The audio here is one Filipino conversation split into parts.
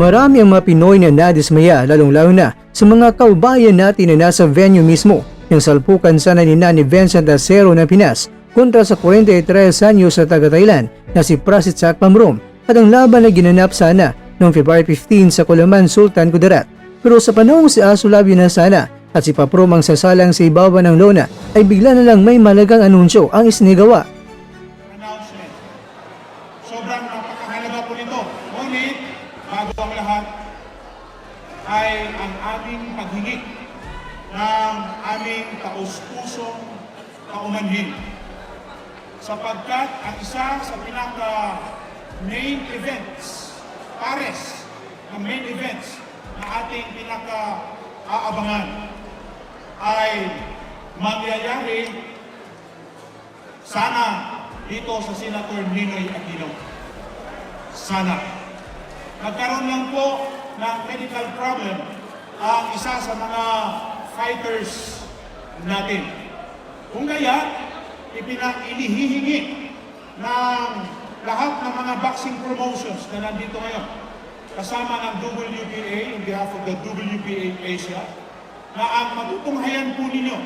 Marami ang mga Pinoy na nadismaya, lalong-lalo na sa mga kaubayan natin na nasa venue mismo. Yung salpukan sana ni Vincent Acero ng Pinas kontra sa 43 anyos na taga-Thailand na si Prasit Sakpamrom at ang laban na ginanap sana noong February 15 sa Kulaman, Sultan Kudarat. Pero sa panahong si Asolabio na sana at si Paprom ang sasalang sa ibabaw ng lona ay bigla na lang may malagang anunsyo ang isinigawa. Announcement. Sobrang napakahalaga po nito. Ngunit, bago ang lahat, ay ang aming paghingi ng aming taus-pusong paumanhin. Sapagkat ang isa sa pinaka-main events, pares ng main events na ating pinaka-aabangan ay mangyayari sana dito sa Senator Ninoy Aquino. Sana. Nagkaroon lang po ng medical problem ang isa sa mga fighters natin. Kung kaya, inihihingi ng lahat ng mga boxing promotions na nandito ngayon, kasama ng WPA, on behalf of the WPA Asia, na ang matutunghayan po ninyo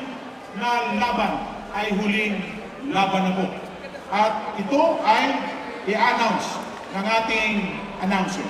na laban ay huling laban na po. At ito ay i-announce ng ating announcer.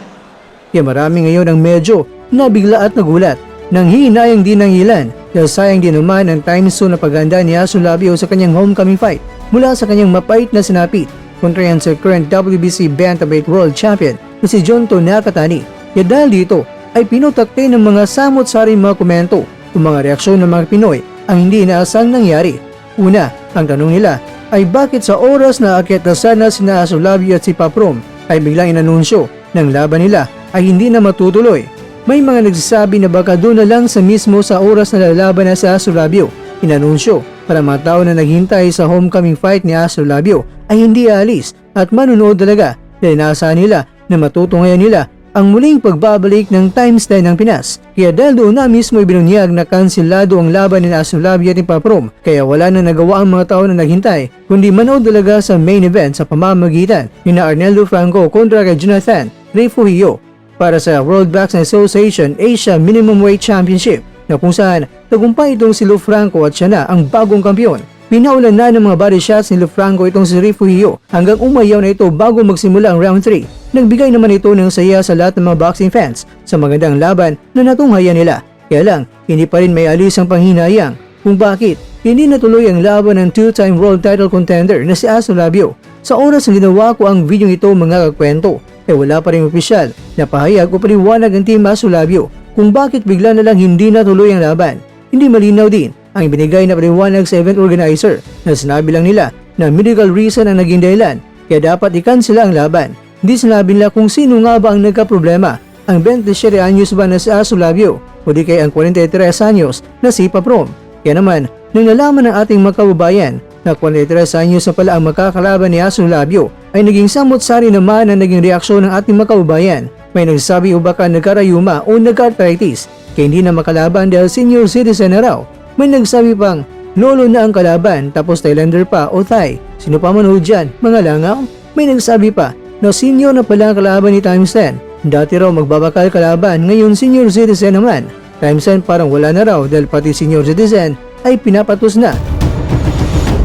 Kaya marami ngayon ang medyo nabigla at nagulat nang hihinayang din ng ilan dahil sayang din naman ang time zone na paghanda ni Asolabio sa kanyang homecoming fight mula sa kanyang mapait na sinapit kontra yan sa current WBC Bantamweight World Champion na si Jonto Nakatani. Kaya dahil dito ay pinutakte ng mga samot-saring mga komento o mga reaksyon ng mga Pinoy ang hindi inaasang nangyari. Una, ang tanong nila ay bakit sa oras na aakyat na sana sina Asolabio at si Paprom ay biglang inanunsyo ng laban nila ay hindi na matutuloy. May mga nagsasabi na baka doon na lang sa mismo sa oras na lalaban na sa Asolabio inanunsyo para mga tao na naghintay sa homecoming fight ni Asolabio ay hindi alis at manunood talaga dahil inaasahan nila na matutunghayan nila ang muling pagbabalik ng Times 10 ng Pinas. Kaya dahil doon na mismo ibinunyag na kansilado ang laban ni Asolabio at ni Paprom kaya wala na nagawa ang mga tao na naghintay kundi manood talaga sa main event sa pamamagitan ni Arneldo Franco kontra kay Jonathan Refugio para sa World Boxing Association Asia Minimum Weight Championship na kung saan tagumpay itong si Lou Franco at siya na ang bagong kampiyon. Pinaulan na ng mga body shots ni Lou Franco itong si Refugio hanggang umayaw na ito bago magsimula ang round 3. Nagbigay naman ito ng saya sa lahat ng mga boxing fans sa magandang laban na natunghayan nila. Kaya lang, hindi pa rin may alis ang panghinayang kung bakit hindi natuloy ang laban ng two-time world title contender na si Asolabio. Sa oras na ginawa ko ang video ito mga kakwento, wala pa rin opisyal na pahayag o paliwanag ng Team Asolabio kung bakit bigla na lang hindi natuloy ang laban. Hindi malinaw din ang ibinigay na paliwanag sa event organizer na sinabi lang nila na medical reason ang naging dahilan kaya dapat i-cancel ang laban. Hindi sinabi nila kung sino nga ba ang nagka-problema, ang 27 anyos ba na si Asolabio o di kaya ang 43 anyos na si Paprom. Kaya naman, nang nalaman ng ating mga kababayan na 43 anyos na pala ang makakalaban ni Asolabio ay naging samot-sari naman ang naging reaksyon ng ating mga kababayan. May nagsabi o baka nagkarayuma o nagka-arthritis kaya hindi na makalaban dahil senior citizen na raw. May nagsabi pang lolo na ang kalaban tapos Thailander pa o Thai. Sino pa man ho dyan, mga langaw? May nagsabi pa na senior na pala ang kalaban ni Times 10. Dati raw magbabakal kalaban, ngayon senior citizen naman. Times 10 parang wala na raw dahil pati senior citizen ay pinapatos na.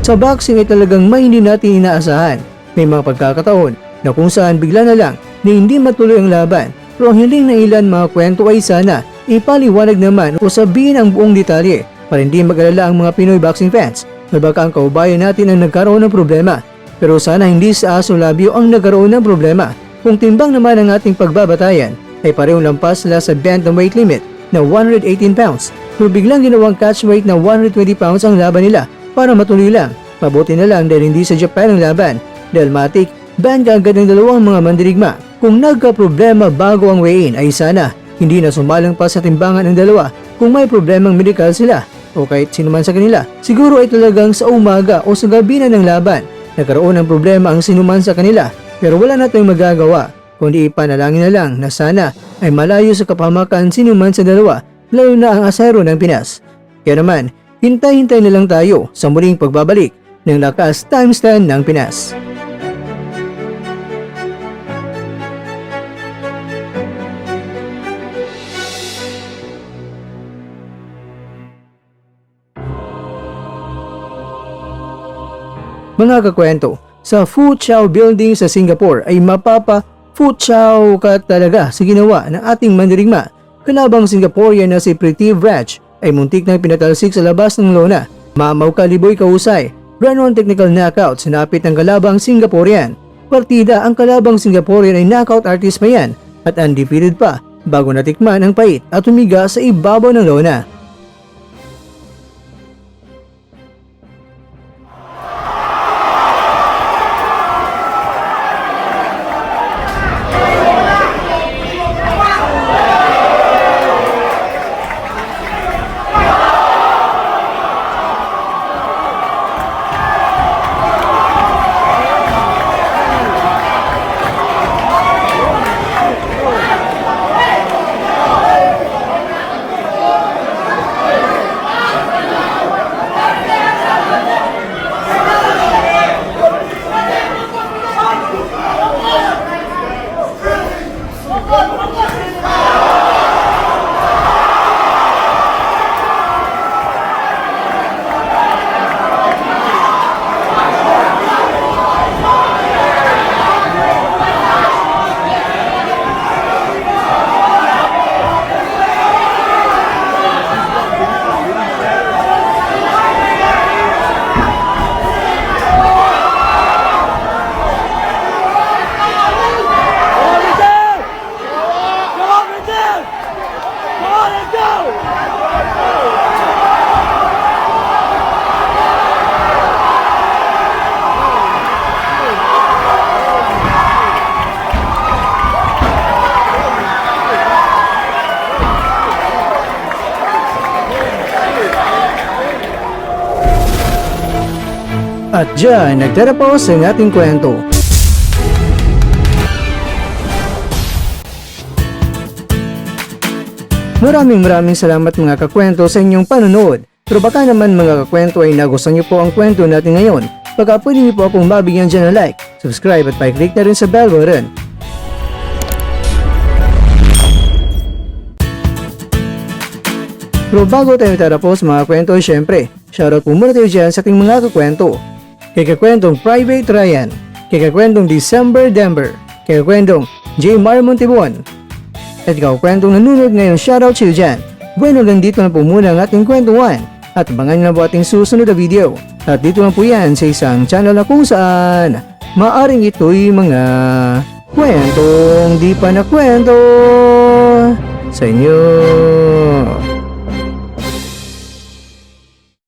Sa boxing ay talagang may hindi natin inaasahan. May mga pagkakataon na kung saan bigla na lang na hindi matuloy ang laban. Pero ang hiling ng ilan mga kwento ay sana ipaliwanag naman o sabihin ang buong detalye para hindi mag-alala ang mga Pinoy boxing fans na baka ang kaubayan natin ang nagkaroon ng problema. Pero sana hindi sa Asolabio ang nagkaroon ng problema. Kung timbang naman ang ating pagbabatayan ay parehong lampas sila sa bantamweight limit na 118 pounds. Pero biglang ginawang catch weight na 120 pounds ang laban nila para matuloy lang. Mabuti na lang dahil hindi sa Japan ang laban. Dahil matik, ban kaagad ng dalawang mga mandirigma. Kung nagka-problema bago ang weigh-in ay sana hindi na sumalang pa sa timbangan ng dalawa kung may problemang medical sila o kahit sino man sa kanila. Siguro ay talagang sa umaga o sa gabi na ng laban nagkaroon ng problema ang sinuman sa kanila pero wala na tayong magagawa kundi ipanalangin na lang na sana ay malayo sa kapahamakan sinuman sa dalawa lalo na ang Acero ng Pinas. Kaya naman, hintay-hintay na lang tayo sa muling pagbabalik ng Lakas Times 10 ng Pinas. Mga kakwento, sa Fu Chao Building sa Singapore ay mapapa-Fu Chao ka talaga sa ginawa ng ating mandirigma. Kalabang Singaporean na si Priti Vraj ay muntik nang pinatalsik sa labas ng lona. Mamaw Kaliboy kahusay, run-on technical knockout sinapit ng kalabang Singaporean. Partida ang kalabang Singaporean ay knockout artist pa yan at undefeated pa bago natikman ang pait at humiga sa ibabaw ng lona. At dyan, nagtatapos ang ating kwento. Maraming salamat mga kakwento sa inyong panonood. Pero baka naman mga kakwento ay nagustuhan niyo po ang kwento natin ngayon. Baka pwede niyo po akong mabigyan dyan ng like, subscribe at pa-click na rin sa bell button. Pero bago tayo tatapos mga kwento, syempre, shoutout po muna tayo dyan sa ating mga kakwento. Kay kakwentong Private Ryan, kay kakwentong December Denver, kay kakwentong J. Mar Montibon, at kakwentong nanonood ngayon, shoutout sa iyo dyan. Bueno, hanggang dito na po muna ang ating kwentuhan at abangan na po ating susunod na video. At dito lang po yan sa isang channel na kung saan maaring ito'y mga kwentong di pa na kwento sa inyo.